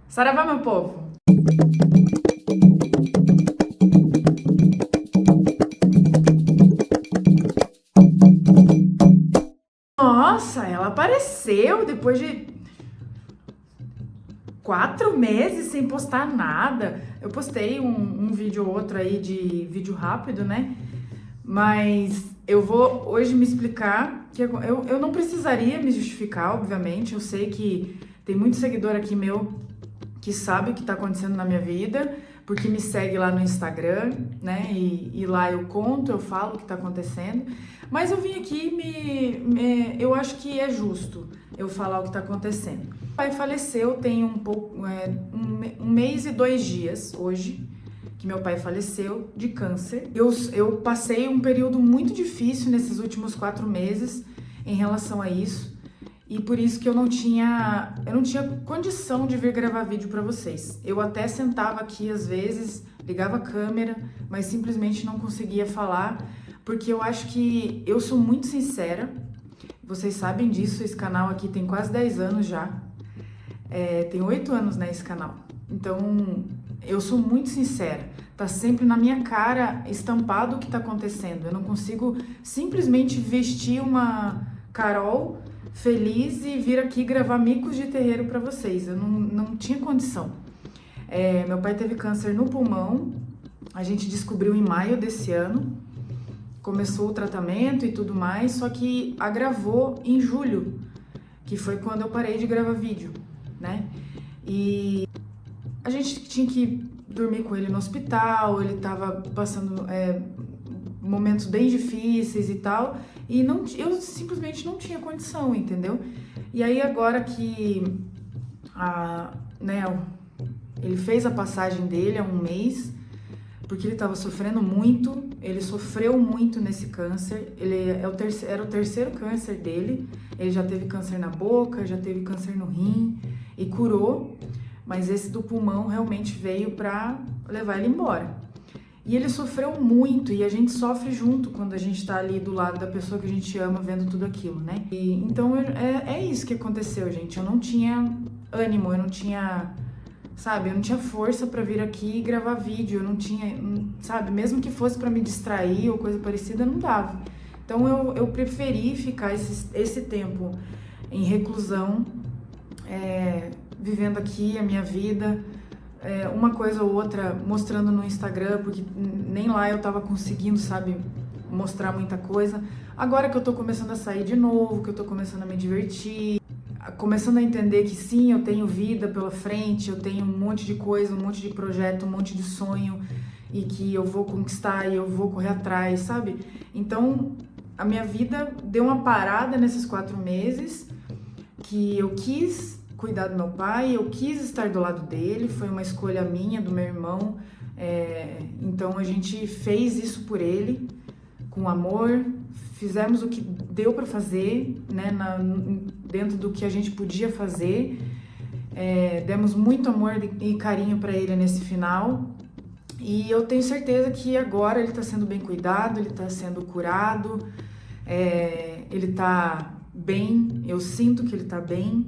Saravá, meu povo! Nossa, ela apareceu depois de 4 meses sem postar nada. Eu postei um vídeo ou outro aí de vídeo rápido, né? Mas eu vou hoje me explicar, que eu não precisaria me justificar, obviamente. Eu sei que tem muito seguidor aqui meu que sabe o que tá acontecendo na minha vida, porque me segue lá no Instagram, né? E lá eu conto, eu falo o que tá acontecendo. Mas eu vim aqui eu acho que é justo eu falar o que tá acontecendo. Meu pai faleceu tem um mês e 2 dias hoje que meu pai faleceu de câncer. Eu passei um período muito difícil nesses últimos 4 meses em relação a isso. E por isso que eu não tinha condição de vir gravar vídeo pra vocês. Eu até sentava aqui às vezes, ligava a câmera, mas simplesmente não conseguia falar, porque eu acho que eu sou muito sincera. Vocês sabem disso, esse canal aqui tem quase 10 anos já. Tem 8 anos, né, esse canal. Então, eu sou muito sincera. Tá sempre na minha cara estampado o que tá acontecendo. Eu não consigo simplesmente vestir uma Carol feliz e vir aqui gravar micos de terreiro para vocês. Eu não tinha condição. Meu pai teve câncer no pulmão. A gente descobriu em maio desse ano. Começou o tratamento e tudo mais, só que agravou em julho, que foi quando eu parei de gravar vídeo, né? E a gente tinha que dormir com ele no hospital, ele tava passando momentos bem difíceis e tal, e eu simplesmente não tinha condição, entendeu? E aí agora que ele fez a passagem dele há um mês, porque ele estava sofrendo muito, ele sofreu muito nesse câncer, era o terceiro câncer dele, ele já teve câncer na boca, já teve câncer no rim e curou, mas esse do pulmão realmente veio para levar ele embora. E ele sofreu muito, e a gente sofre junto quando a gente tá ali do lado da pessoa que a gente ama, vendo tudo aquilo, né? E então é isso que aconteceu, gente. Eu não tinha ânimo, eu não tinha, sabe, eu não tinha força pra vir aqui e gravar vídeo, eu não tinha, sabe, mesmo que fosse pra me distrair ou coisa parecida, não dava. Então eu preferi ficar esse tempo em reclusão, vivendo aqui a minha vida, uma coisa ou outra mostrando no Instagram, porque nem lá eu tava conseguindo, sabe, mostrar muita coisa. Agora que eu tô começando a sair de novo, que eu tô começando a me divertir, começando a entender que sim, eu tenho vida pela frente, eu tenho um monte de coisa, um monte de projeto, um monte de sonho, e que eu vou conquistar e eu vou correr atrás, sabe? Então, a minha vida deu uma parada nesses 4 meses, que eu quis cuidar do meu pai, eu quis estar do lado dele, foi uma escolha minha, do meu irmão, então a gente fez isso por ele, com amor, fizemos o que deu para fazer, né, dentro do que a gente podia fazer, demos muito amor e carinho para ele nesse final, e eu tenho certeza que agora ele está sendo bem cuidado, ele está sendo curado, ele está bem, eu sinto que ele está bem.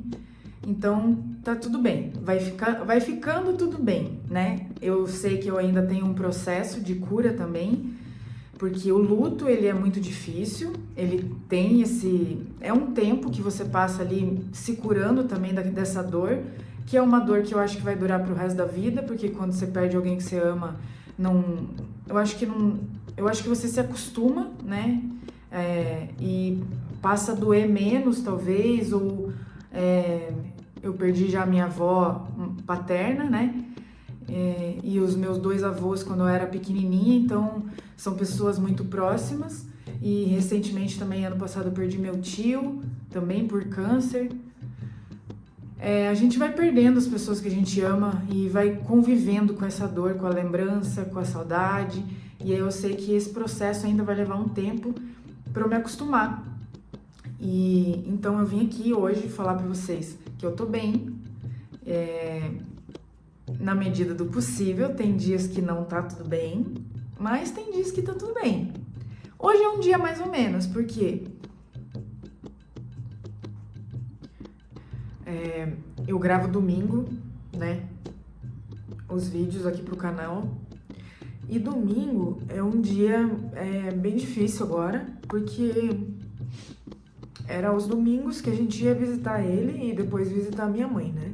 Então, tá tudo bem, vai ficando tudo bem, né? Eu sei que eu ainda tenho um processo de cura também, porque o luto, ele é muito difícil, ele tem é um tempo que você passa ali se curando também dessa dor, que é uma dor que eu acho que vai durar pro resto da vida, porque quando você perde alguém que você ama, eu acho que você se acostuma, né? E passa a doer menos, talvez, ou eu perdi já a minha avó paterna, né? E os meus 2 avós quando eu era pequenininha, então são pessoas muito próximas. E recentemente também, ano passado, eu perdi meu tio, também por câncer. A gente vai perdendo as pessoas que a gente ama e vai convivendo com essa dor, com a lembrança, com a saudade. E aí eu sei que esse processo ainda vai levar um tempo para eu me acostumar. E então eu vim aqui hoje falar para vocês que eu tô bem, na medida do possível. Tem dias que não tá tudo bem, mas tem dias que tá tudo bem. Hoje é um dia mais ou menos, porque eu gravo domingo, né? os vídeos aqui pro canal. E domingo é um dia bem difícil agora, porque era os domingos que a gente ia visitar ele e depois visitar a minha mãe, né?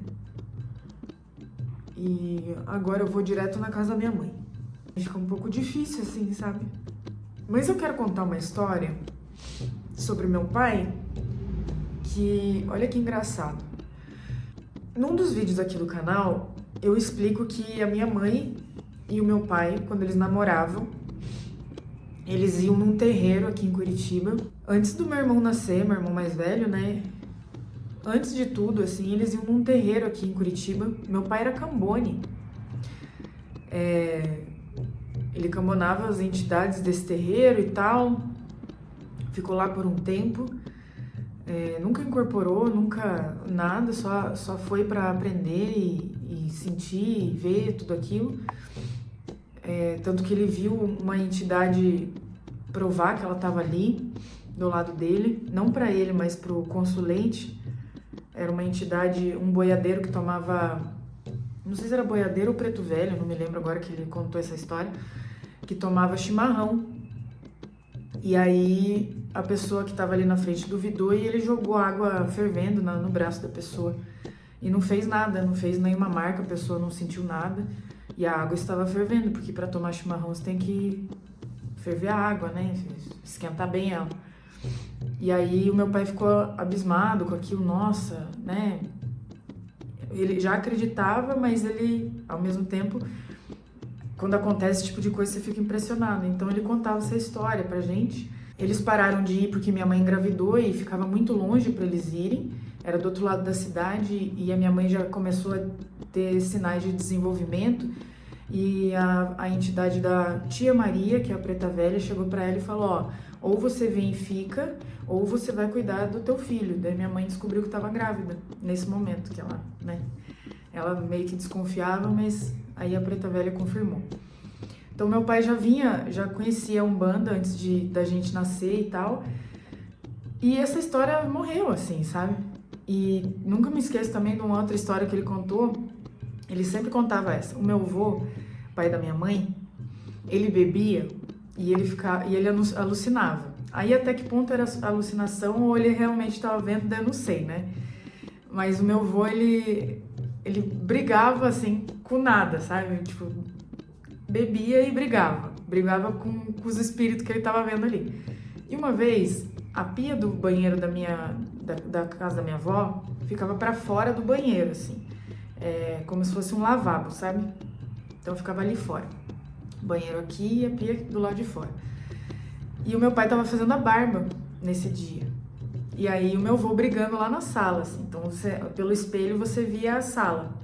E agora eu vou direto na casa da minha mãe. Fica um pouco difícil assim, sabe? Mas eu quero contar uma história sobre meu pai, que olha que engraçado. Num dos vídeos aqui do canal, eu explico que a minha mãe e o meu pai, quando eles namoravam, eles iam num terreiro aqui em Curitiba. Antes do meu irmão nascer, meu irmão mais velho, né? Antes de tudo, assim, eles iam num terreiro aqui em Curitiba. Meu pai era cambone. Ele cambonava as entidades desse terreiro e tal. Ficou lá por um tempo. Nunca incorporou, nunca nada. Só foi para aprender e sentir e ver tudo aquilo. Tanto que ele viu uma entidade provar que ela estava ali, do lado dele. Não para ele, mas para o consulente. Era uma entidade, um boiadeiro que tomava... Não sei se era boiadeiro ou preto velho, não me lembro agora que ele contou essa história. Que tomava chimarrão. E aí a pessoa que estava ali na frente duvidou e ele jogou água fervendo no braço da pessoa. E não fez nada, não fez nenhuma marca, a pessoa não sentiu nada. E a água estava fervendo, porque para tomar chimarrão você tem que ferver a água, né? Esquentar bem ela. E aí o meu pai ficou abismado com aquilo, nossa, né? Ele já acreditava, mas ele, ao mesmo tempo, quando acontece esse tipo de coisa, você fica impressionado. Então ele contava essa história pra gente. Eles pararam de ir porque minha mãe engravidou e ficava muito longe para eles irem. Era do outro lado da cidade e a minha mãe já começou a ter sinais de desenvolvimento. E a entidade da tia Maria, que é a preta velha, chegou para ela e falou, ó, ou você vem e fica, ou você vai cuidar do teu filho. Daí minha mãe descobriu que estava grávida, nesse momento que ela, né? Ela meio que desconfiava, mas aí a preta velha confirmou. Então meu pai já conhecia a Umbanda antes da gente nascer e tal. E essa história morreu, assim, sabe? E nunca me esqueço também de uma outra história que ele contou. Ele sempre contava essa. O meu avô, pai da minha mãe, ele bebia e ele alucinava. Aí até que ponto era alucinação ou ele realmente estava vendo, daí eu não sei, né? Mas o meu avô, ele brigava assim com nada, sabe? Tipo, bebia e brigava. Brigava com os espíritos que ele estava vendo ali. E uma vez, a pia do banheiro da casa da minha avó ficava para fora do banheiro, assim. Como se fosse um lavabo, sabe? Então ficava ali fora. Banheiro aqui e a pia do lado de fora. E o meu pai tava fazendo a barba nesse dia. E aí o meu avô brigando lá na sala, assim. Então pelo espelho você via a sala.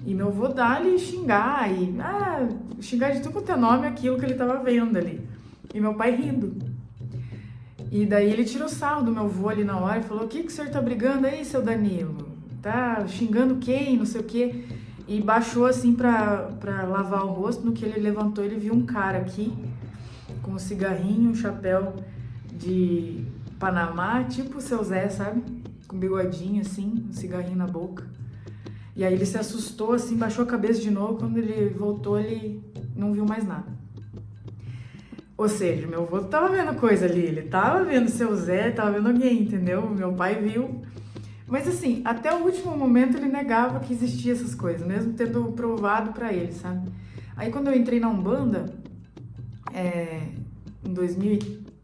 E meu avô dá-lhe xingar xingar de tudo quanto é nome aquilo que ele tava vendo ali. E meu pai rindo. E daí ele tirou sarro do meu avô ali na hora e falou, o que o senhor tá brigando aí, seu Danilo? Tá xingando quem, não sei o quê. E baixou assim pra lavar o rosto. No que ele levantou, ele viu um cara aqui com um cigarrinho, um chapéu de Panamá, tipo o seu Zé, sabe? Com bigodinho assim, um cigarrinho na boca. E aí ele se assustou assim, baixou a cabeça de novo. Quando ele voltou, ele não viu mais nada. Ou seja, meu avô tava vendo coisa ali, ele tava vendo o seu Zé, tava vendo alguém, entendeu? Meu pai viu. Mas assim, até o último momento ele negava que existia essas coisas, mesmo tendo provado pra ele, sabe? Aí quando eu entrei na Umbanda,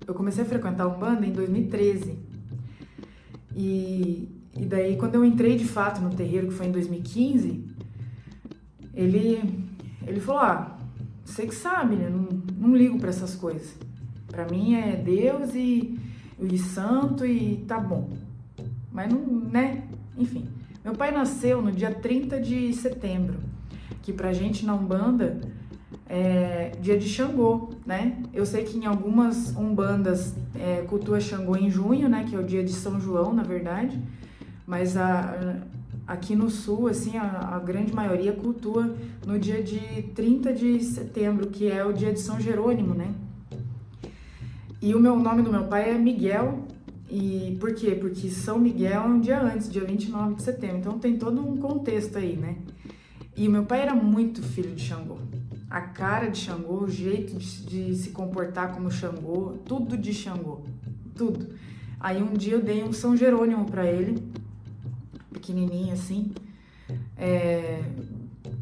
eu comecei a frequentar a Umbanda em 2013. E daí quando eu entrei de fato no terreiro, que foi em 2015, ele falou, você que sabe, né? Não ligo pra essas coisas. Pra mim é Deus e santo e tá bom. Mas não, né? Enfim. Meu pai nasceu no dia 30 de setembro, que pra gente na Umbanda é dia de Xangô, né? Eu sei que em algumas Umbandas cultua Xangô em junho, né? Que é o dia de São João, na verdade. Mas aqui no sul, assim, a grande maioria cultua no dia de 30 de setembro, que é o dia de São Jerônimo, né? E o nome do meu pai é Miguel. E por quê? Porque São Miguel é um dia antes, dia 29 de setembro. Então tem todo um contexto aí, né? E o meu pai era muito filho de Xangô. A cara de Xangô, o jeito de se comportar como Xangô, tudo de Xangô, tudo. Aí um dia eu dei um São Jerônimo pra ele, pequenininho assim,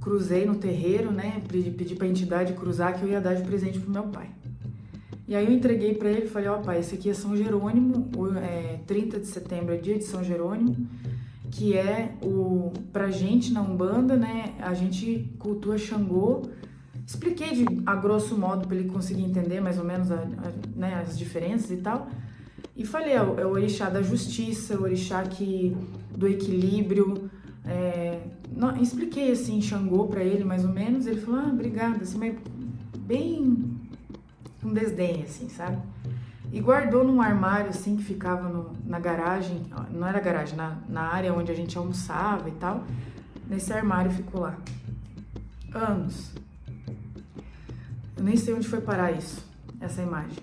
cruzei no terreiro, né, pedi pra entidade cruzar que eu ia dar de presente pro meu pai. E aí eu entreguei pra ele e falei, ó pai, esse aqui é São Jerônimo, 30 de setembro é dia de São Jerônimo, que é pra gente na Umbanda, né, a gente cultua Xangô. Expliquei a grosso modo para ele conseguir entender mais ou menos né, as diferenças e tal. E falei, é o orixá da justiça, o orixá do equilíbrio. Não, expliquei assim, Xangô para ele mais ou menos. Ele falou, obrigada, assim, mas bem com desdém, assim, sabe? E guardou num armário assim que ficava na garagem, não era garagem, na área onde a gente almoçava e tal. Nesse armário ficou lá. Anos. Eu nem sei onde foi parar isso, essa imagem.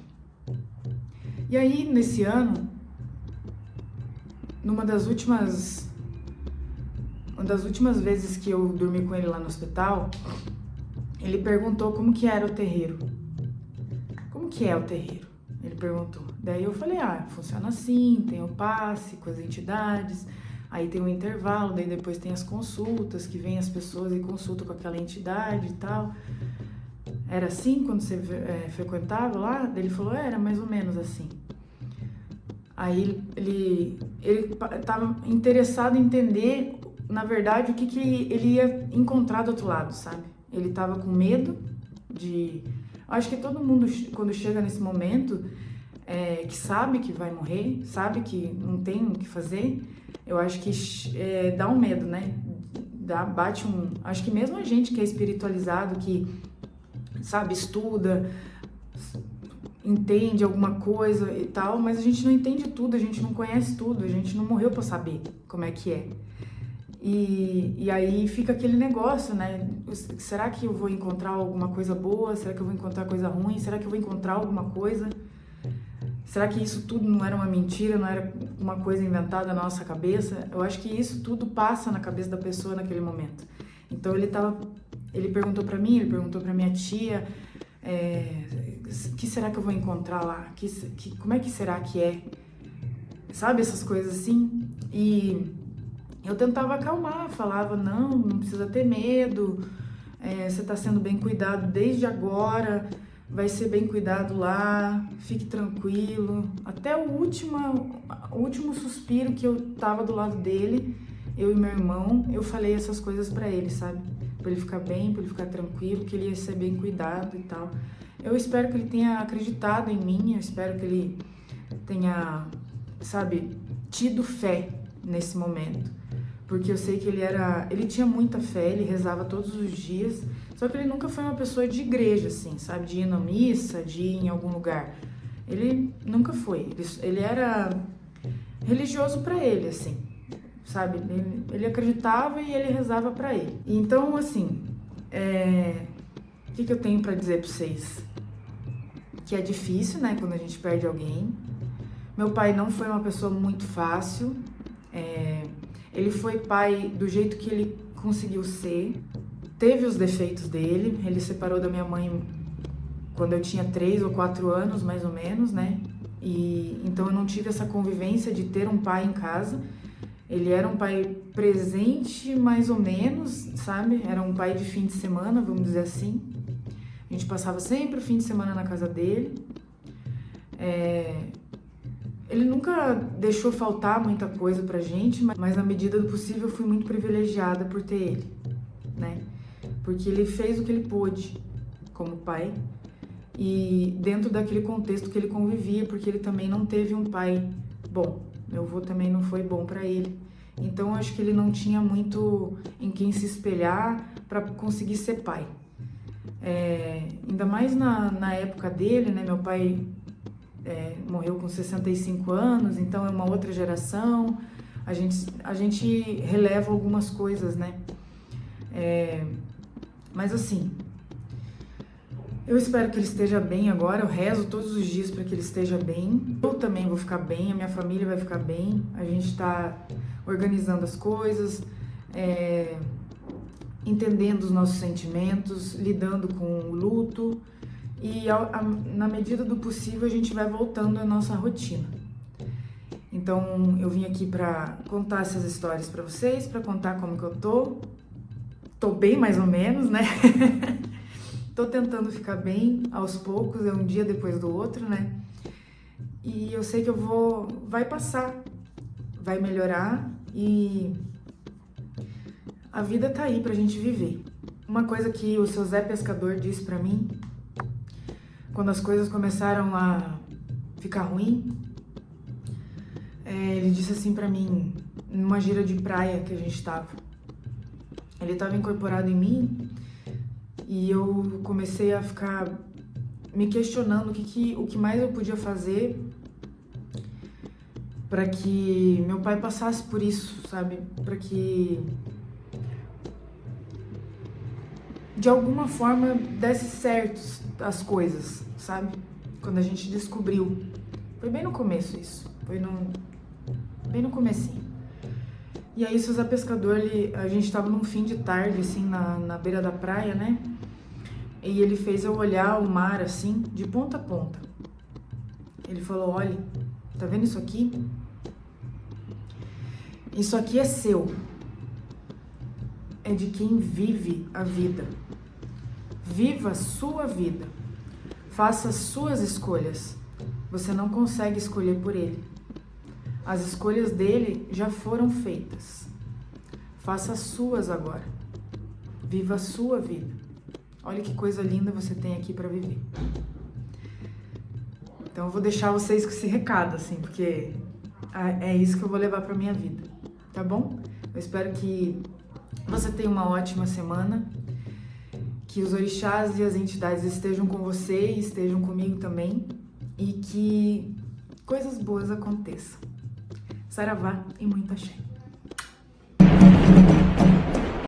E aí, nesse ano, uma das últimas vezes que eu dormi com ele lá no hospital, ele perguntou como que era o terreiro. Como que é o terreiro? Ele perguntou. Daí eu falei, funciona assim, tem o passe com as entidades, aí tem um intervalo, daí depois tem as consultas, que vem as pessoas e consultam com aquela entidade e tal. Era assim quando você frequentava lá? Ele falou, era mais ou menos assim. Aí ele estava interessado em entender, na verdade, o que ele ia encontrar do outro lado, sabe? Ele estava com medo de... Acho que todo mundo, quando chega nesse momento, que sabe que vai morrer, sabe que não tem o que fazer, eu acho que dá um medo, né? Bate um... Acho que mesmo a gente que é espiritualizado, que... sabe, estuda, entende alguma coisa e tal, mas a gente não entende tudo, a gente não conhece tudo, a gente não morreu pra saber como é que é. E aí fica aquele negócio, né? Será que eu vou encontrar alguma coisa boa? Será que eu vou encontrar coisa ruim? Será que eu vou encontrar alguma coisa? Será que isso tudo não era uma mentira, não era uma coisa inventada na nossa cabeça? Eu acho que isso tudo passa na cabeça da pessoa naquele momento. Então ele perguntou pra mim, ele perguntou pra minha tia, que será que eu vou encontrar lá? Como é que será que é? Sabe, essas coisas assim? E eu tentava acalmar, falava, não precisa ter medo, você tá sendo bem cuidado desde agora, vai ser bem cuidado lá, fique tranquilo. Até o último suspiro que eu tava do lado dele, eu e meu irmão, eu falei essas coisas pra ele, sabe? Pra ele ficar bem, pra ele ficar tranquilo, que ele ia ser bem cuidado e tal. Eu espero que ele tenha acreditado em mim, eu espero que ele tenha, sabe, tido fé nesse momento. Porque eu sei que ele tinha muita fé, ele rezava todos os dias, só que ele nunca foi uma pessoa de igreja, assim, sabe, de ir na missa, de ir em algum lugar. Ele nunca foi, ele era religioso pra ele, assim, sabe, ele acreditava e ele rezava pra ele. Então, assim, o que eu tenho pra dizer pra vocês? Que é difícil, né, quando a gente perde alguém. Meu pai não foi uma pessoa muito fácil, ele foi pai do jeito que ele conseguiu ser, teve os defeitos dele, ele separou da minha mãe quando eu tinha 3 ou 4 anos, mais ou menos, né? E então eu não tive essa convivência de ter um pai em casa. Ele era um pai presente, mais ou menos, sabe? Era um pai de fim de semana, vamos dizer assim. A gente passava sempre o fim de semana na casa dele. Ele nunca deixou faltar muita coisa pra gente, mas na medida do possível eu fui muito privilegiada por ter ele, né? Porque ele fez o que ele pôde como pai e dentro daquele contexto que ele convivia, porque ele também não teve um pai bom. Meu avô também não foi bom pra ele. Então eu acho que ele não tinha muito em quem se espelhar pra conseguir ser pai. Ainda mais na época dele, né? Meu pai morreu com 65 anos, então é uma outra geração, a gente releva algumas coisas, né? Mas assim, eu espero que ele esteja bem agora, eu rezo todos os dias para que ele esteja bem, eu também vou ficar bem, a minha família vai ficar bem, a gente tá organizando as coisas, entendendo os nossos sentimentos, lidando com o luto e na medida do possível a gente vai voltando à nossa rotina. Então eu vim aqui para contar essas histórias para vocês, para contar como que eu tô bem mais ou menos, né? Tô tentando ficar bem aos poucos, é um dia depois do outro, né? E eu sei que vai passar, vai melhorar e a vida tá aí pra gente viver. Uma coisa que o seu Zé Pescador disse pra mim, quando as coisas começaram a ficar ruim, ele disse assim pra mim, numa gira de praia que a gente tava. Ele tava incorporado em mim e eu comecei a ficar me questionando o que mais eu podia fazer para que meu pai passasse por isso, sabe? Para que de alguma forma desse certo as coisas, sabe? Quando a gente descobriu. Foi bem no começo isso. Bem no comecinho. E aí o seu Zé Pescador, a gente tava num fim de tarde, assim, na beira da praia, né? E ele fez eu olhar o mar, assim, de ponta a ponta. Ele falou, olha, tá vendo isso aqui? Isso aqui é seu. É de quem vive a vida. Viva a sua vida. Faça as suas escolhas. Você não consegue escolher por ele. As escolhas dele já foram feitas. Faça as suas agora. Viva a sua vida. Olha que coisa linda você tem aqui para viver. Então eu vou deixar vocês com esse recado, assim, porque é isso que eu vou levar para minha vida, tá bom? Eu espero que você tenha uma ótima semana, que os orixás e as entidades estejam com você e estejam comigo também, e que coisas boas aconteçam. Saravá e muita axé.